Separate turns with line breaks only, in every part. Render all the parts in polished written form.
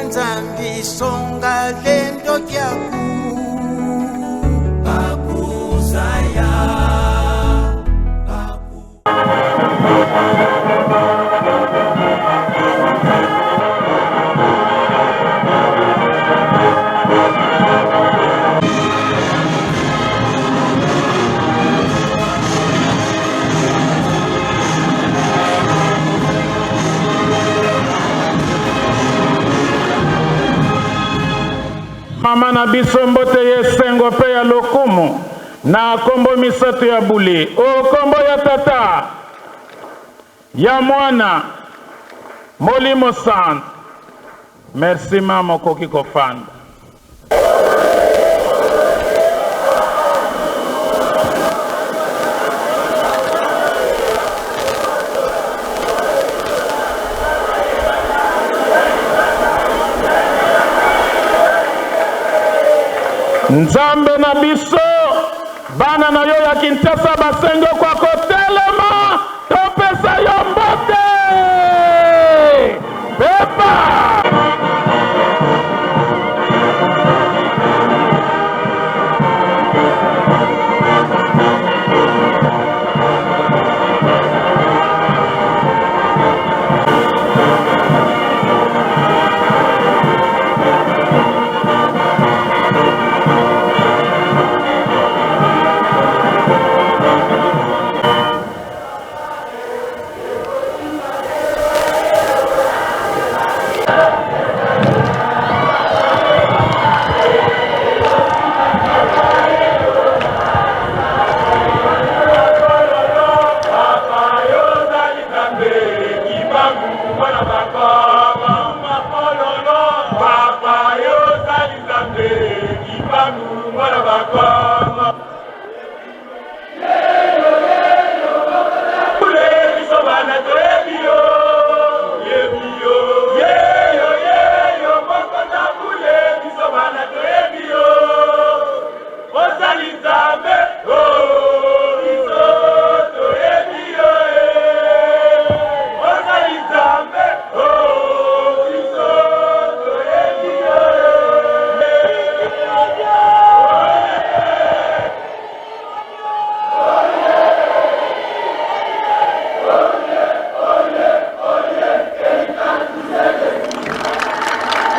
nzambi songa lendo lyaku bakuzaya
Mama na biso mbote yesengo pe ya lokumu na kombo misato ya bule o kombo ya tata ya mwana molimo sant. Merci mama okoki kofanda. Nzambe na biso bana na yo ya Kinshasa basengo kwa kotelema topesa yo mbote pepa.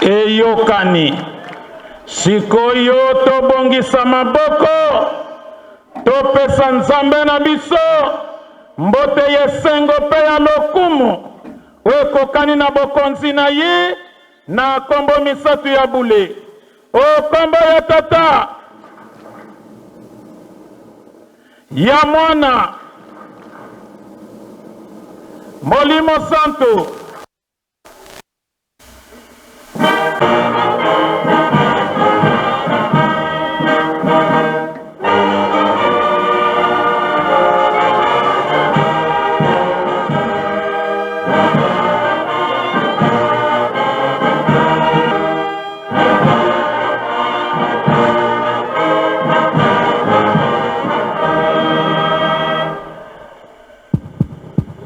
Eyokani sikoyo tobongisa maboko topesa nzambe na biso mbote yesengo pe ya lokumu ekokani na bokonzi na ye na kombo misato ya bule o kombo ya tata ya mwana molimo santo.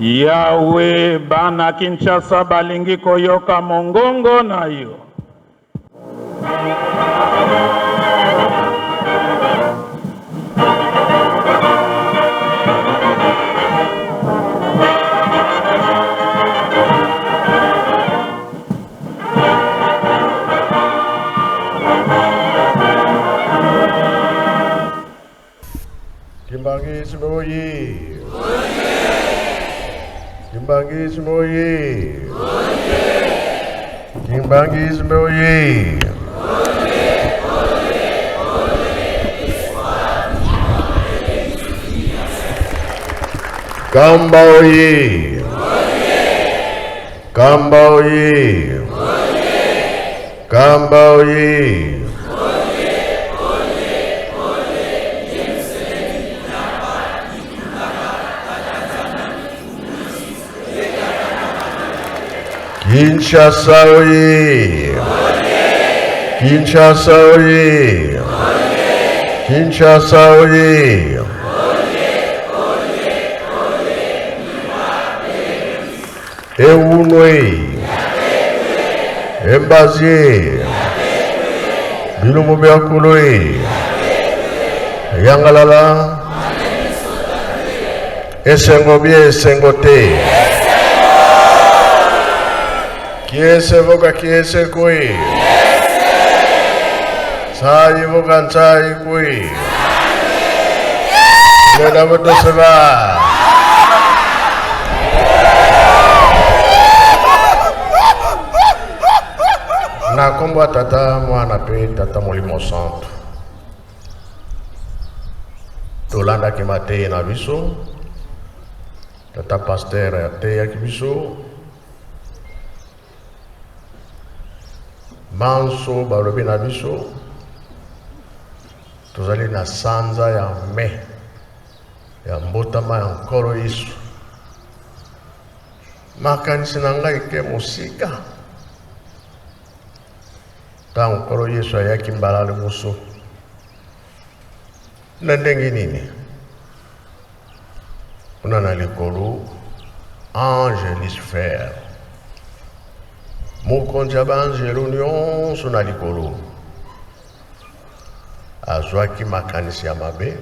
Yawe bana Kinshasa balingi koyoka mongongo na yo.
Kimbangi Simoyi. Kimbangi Simoyi. Kimbangi Simoyi. Kambaoyi. Kambaoyi. Kambaoyi. Kinshasa oye! Kinshasa oye! Kinshasa oye! Eunwe! Embazie Bilumu Biakuloi Yangalala Esengo bie esengo te Kiese voka kiese kui Sai voka sai kui Leda beto seba Na kombo tata mwana pe tata Molimo Santo Tolanda kimate na biso Tata pasteur te ya kibiso Manso balobi na biso tozali na sanza ya me ya mbotama ya nkolo Yesu makanisi na ngai ke mosika ta nkolo Yesu ayaki mbala liboso na ndenge nini kuna na likolo ange Lucifer mokonzi ya banzelo nyonso na likolo azwaki makanisi ya mabe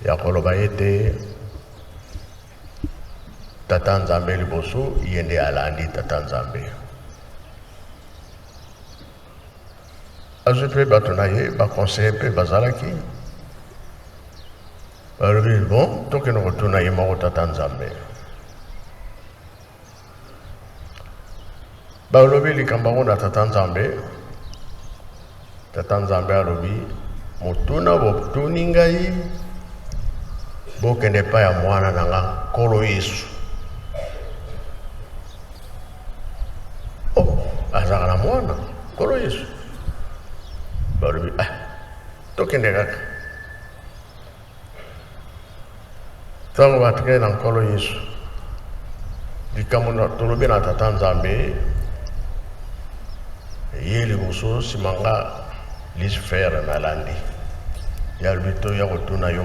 ya koloba ete tata Nzambe liboso yende alandi tata Nzambe azwi mpe bato na ye bakonseye mpe bazalaki balobi bon tokende kotuna ye moko tata Nzambe balobi likambo ngo na tata Nzambe alobi motuna botuni ngai bokende pa ya mwana na nga nkolo Yesu azaka na mwana nkolo Yesu balobi tokende kaka ntango batikali na nkolo Yesu likambo tolobi na tata Nzambe ye liboso nsima nga Lucifer na landi ya lobi to ya kotuna yo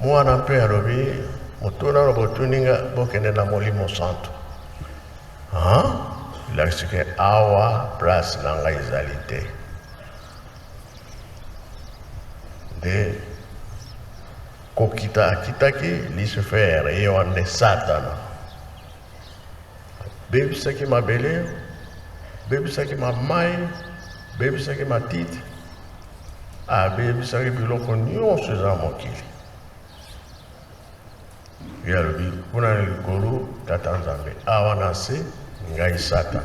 mwana mpe alobi motuna na botuni nga bokende na Molimo Santo ilakisike awa place na nga ezali te nde kokita akitaki Lucifer ye wane Satana bebisaki mabele bebisaki mamai bebisaki matiti bebisaki biloko nyonso eza mokili ya lobi kuna na likolo tata Nzambe awa na se ngai Satana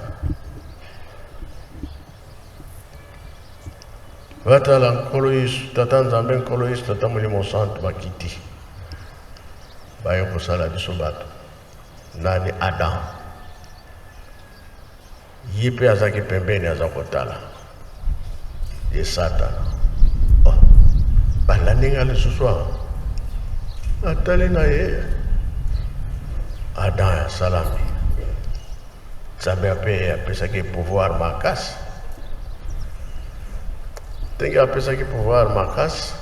batala nkolo Yesu tata Nzambe nkolo Yesu tata Molimo Santo bakiti baye kosala biso bato nani Adam ye mpe azaki pembeni aza kotala ye Satana balandi nga lisusu awa atali na ye Adam asalami Nzambe ape apesaki pouvoir makasi ndenge apesaki pouvoir makasi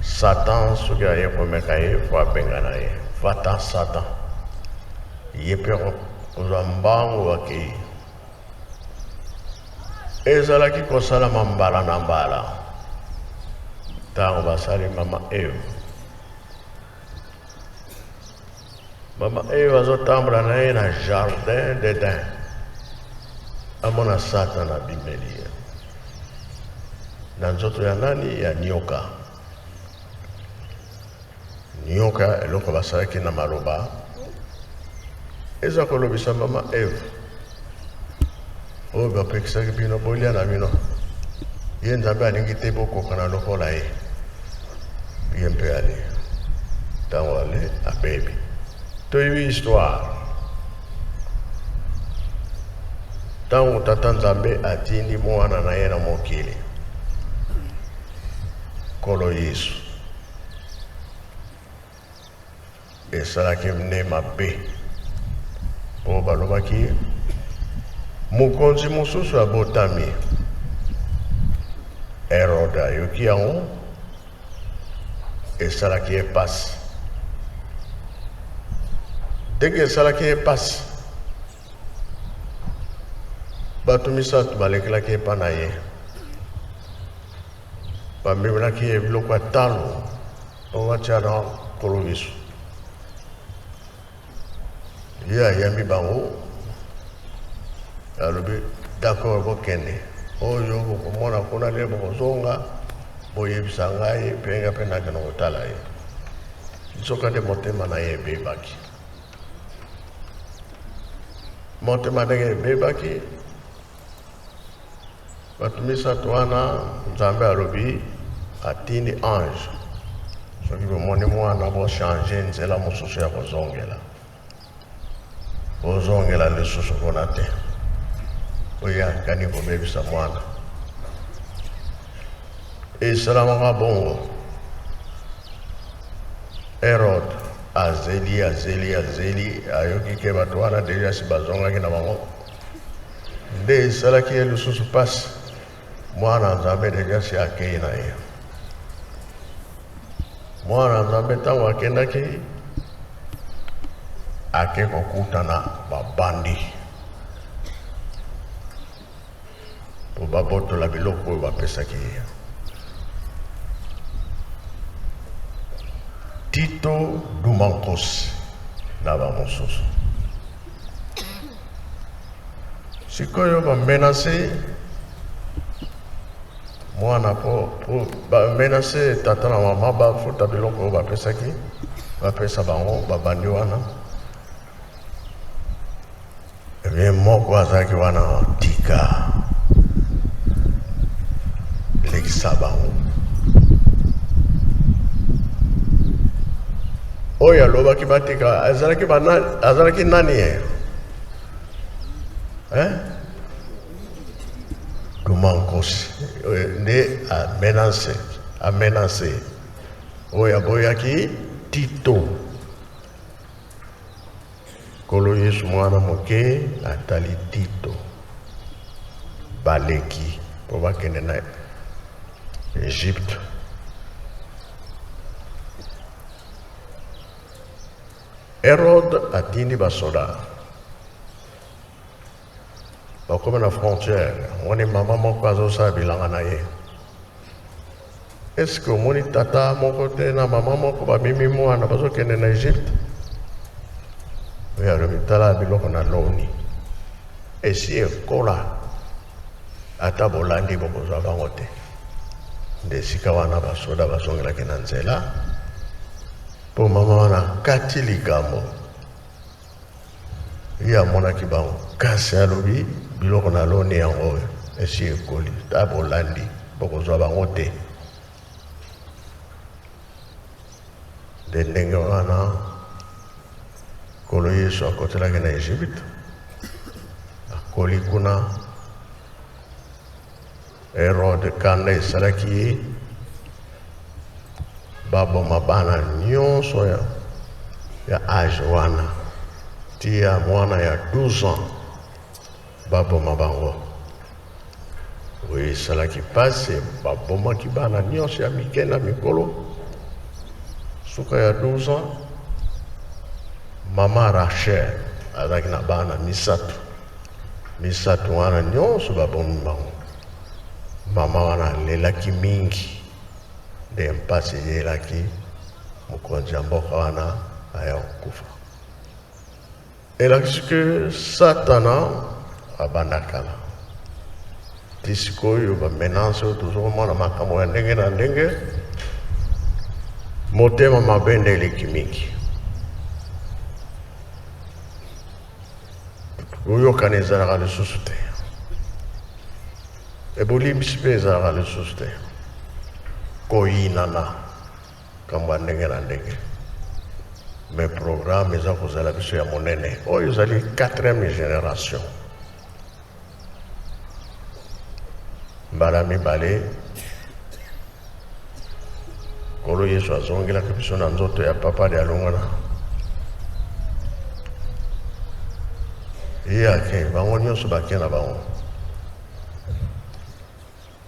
Satan soki aye komeka ye fo abenga na ye va-t'en Satan ye mpe kozwa mbangu akei ezalaki kosalama mbala na mbala ntango basali mama Eve azotambola na ye na jardin d'Eden amona Satan abimeli ye na nzoto ya nani ya nyoka eloko basalaki na maloba eza kolobisa mama Eve oyo bapekisaki bino bolia na bino ye Nzambe alingi te bokoka na lokola ye ye mpe ale ntango ale abebi toyebi histoire ntango tata Nzambe atindi mwana na ye na mokili nkolo Yesu esalaki nde mabe po balobaki mokonzi mosusu abotami Herode ayoki yango esalaki ye pasi ndenge esalaki ye pasi bato misato balekelaki epa na ye bamemelaki ye biloko ya talo batia na nkolo Yesu ye ayambi bango alobi d'accord bokende oyo bokomona kuna nde bokozonga boyebisa ngai mpe nga mpe nakende kotala ye soka nde motema na ye ebebaki motema ndenge ebebaki bato misato wana nzambe alobi atindi ange soki bomoni mwana bochange nzela mosusu ya kozongela bozongela lisusu kuna te oyo akani kobebisa mwana esalamaka bongo Herode azeli ayoki ke bato wana deja si bazongaki na bango nde esalaki ye lisusu pasi mwana nzambe deja si akei na ye mwana nzambe ntango akendaki ake kokutana babandi po babotola biloko oyo bapesaki ye Tito Dumankos na bamosusu sikoyo bamenase mwana po bamenase tata na mama bafuta biloko oyo bapesa bango babandi wana ebie moko azalaki wana tika lekisa bango oyo alobaki batika azalaki nani ye Dumankos nde amenase oyo aboyaki Tito kolo Yesu mwana moke atali Tito baleki po bakende na Egypte Herode atindi basoda bakome na frontière omoni mama moko azosala bilanga na ye eske omoni tata moko te na mama moko bamemi mwana bazokende na Egypte oyo alobi tala biloko na loni esi ekola ata bolandi bokozwa bango te nde esika wana basoda bazongelaki na nzela po mama wana kati likambo ye amonaki bango kasi alobi biloko na loni yango oyo esi ekoli ta bolandi bokozwa bango te nde ndenge wana kolo Yesu akotelaki na Egypte akoli kuna Herode kanda esalaki ye baboma bana nyonso ya age wana tia mwana ya 12 ans baboma bango oyo esalaki pasi babomaki bana nyonso ya mike na mikolo suka ya 12 ans mama Rachel azalaki na bana misato wana nyonso babomi bango mama wana alelaki mingi nde mpasi eyelaki mokonzi ya mboka wana aya kokufa elakisi ke Satana abandakala ti sikoyo bamenanse oyo tozokomona makambo ya ndenge na ndenge motema mabe nde eleki mingi koyokana ezalaka lisusu te ebolimbisi mpe ezalaka lisusu te koyinana kambo ya ndenge na ndenge me programme eza kozala biso ya monene oyo ezali 4e génération mbala mibale kolo Yesu azongelaki biso na nzoto ya papa de alongwana ye ake bango nyonso bake na bango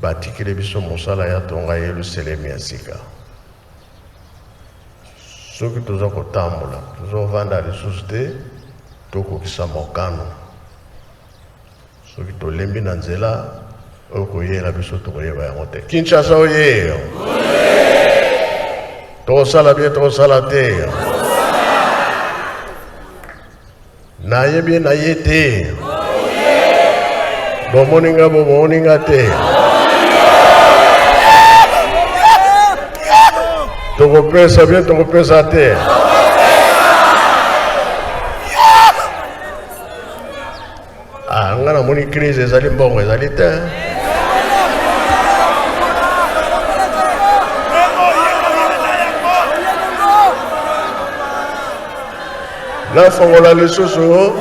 batikile biso mosala ya tonga Yerusalemi ya sika soki toza kotambola tozovanda lisusu te tokokisa mokano soki tolembi na nzela oyo koyela biso tokoyeba yango te. Kinshasa oye tokosala bien tokosala te nayebi naye te bomoninga te tokopesa bien tokopesa te nga namoni crise ezali mbongo ezali te nafongola lisusu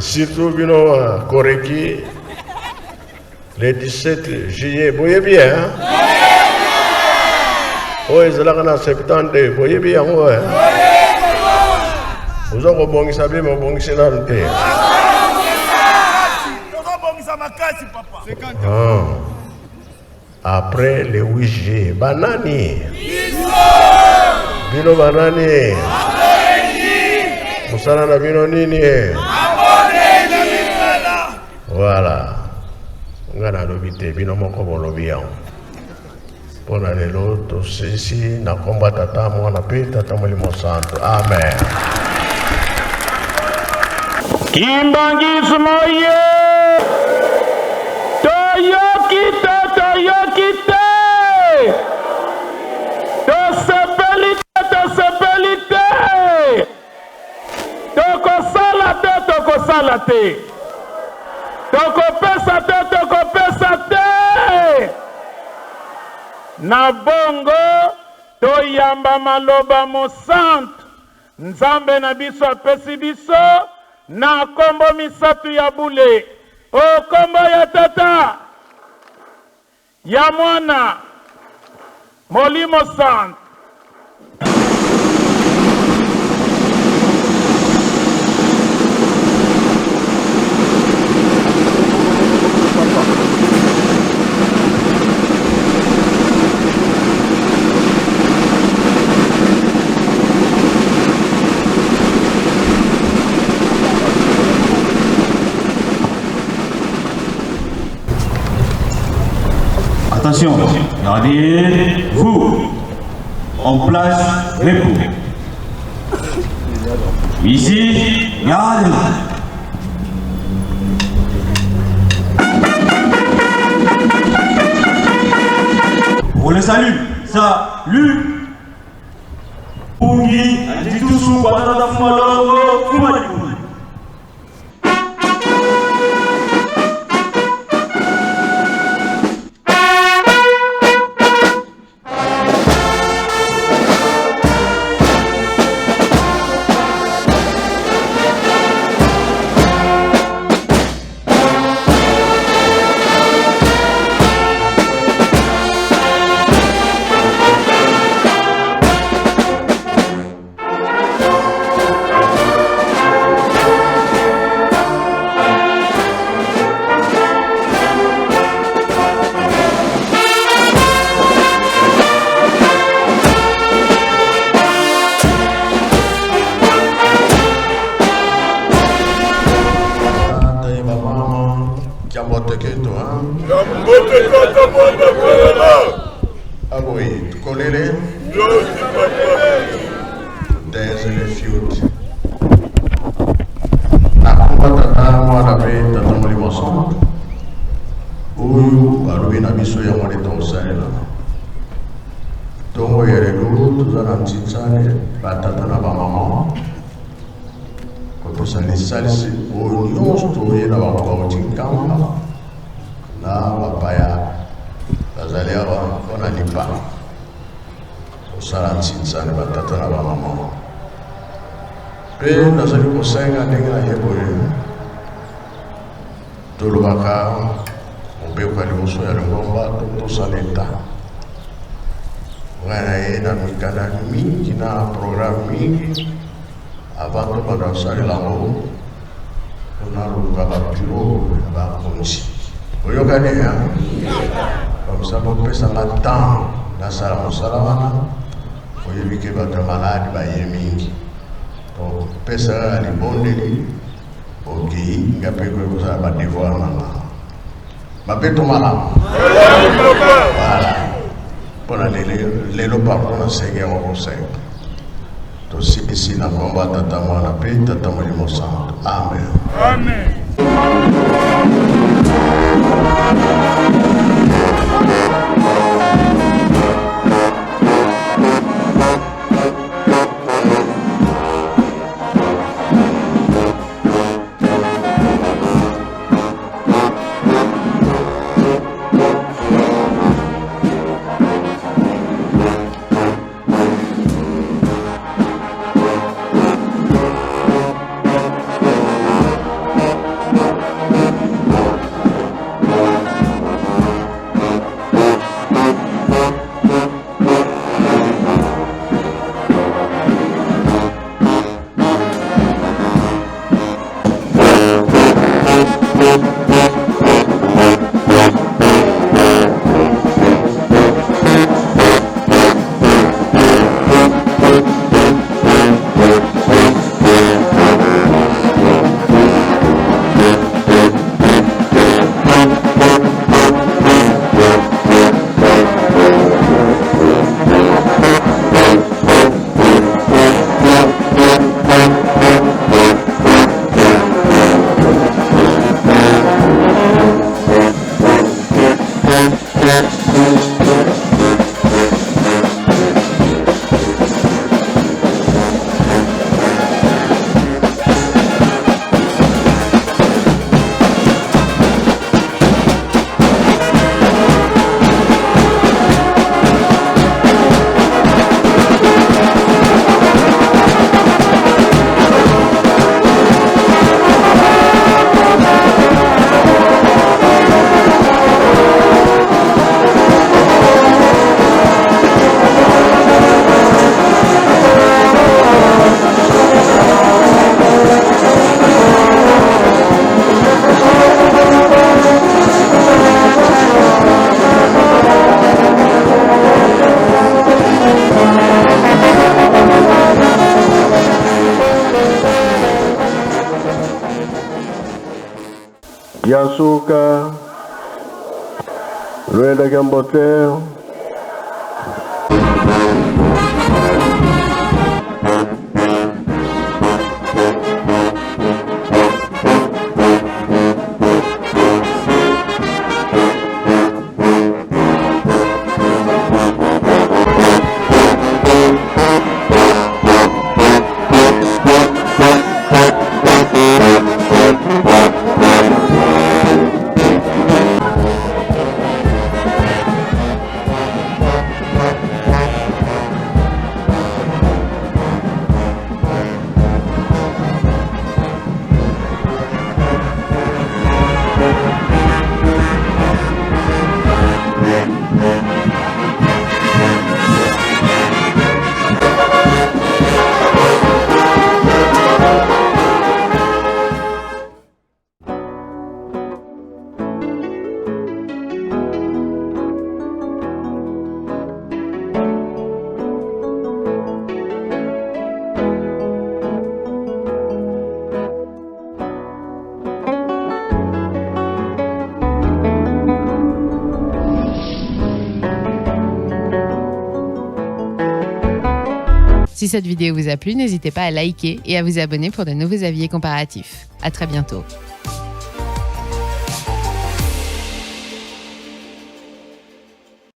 surtout bino Koreki le 17 juillet boye bien oyo ezalaka na 70 boye bien yango oza kobongisa bien mobongisi nanu te après le 8 juillet banani bino banani musala na bino nini voilà nga nalobi te bino moko bolobi yango mpona lelo tosisi na kombo tata mwana mpe tata molimo santo amen.
Kimbangismo ye toyoki te tosepeli te tokosala te tokopesa te na bongo toyamba maloba mosantu nzambe na biso apesi biso na kombo misatu ya bule o kombo ya tata ya mwana molimo santu.
Attention, gardez-vous en place repos. Ici, garde. Pour le salut, salut. Pungi, Antitusu, Banana Fumalongo, Fumaliku.
There's a refuge. Uyu aluina biso ya mwale tonsela. Tongo yerelu tuzana mtitsane batata na bamama. Kotosa nisalisi uyu nyonso yena wakwa uchinkamba. Na wapaya bazali awa wana nipa. kosala ntinza na batata na bamama mpe nazali kosenga ndenge na ye boye tolobaka mobeko ya liboso ya lingomba tosala eta ngai na ye na mikanda mingi na programe mingi avant tobanda kosalela yango mpona luka bapiro ya bakonzi oyokani ya komisa bopesanga temps nasala mosala wana oyebi ke bato ya maladi baye mingi topesaka libondeli okei nga mpe koye kosala badevoir nanga bapeto malamu wala mpona lelo pardon nasengi yango kosenga tosikisi na kombo ya tata mwana mpe tata molimo santo amen.
Yasuka, Luenda Gambotel.
Si cette vidéo vous a plu, n'hésitez pas à liker et à vous abonner pour de nouveaux avis comparatifs. À très bientôt.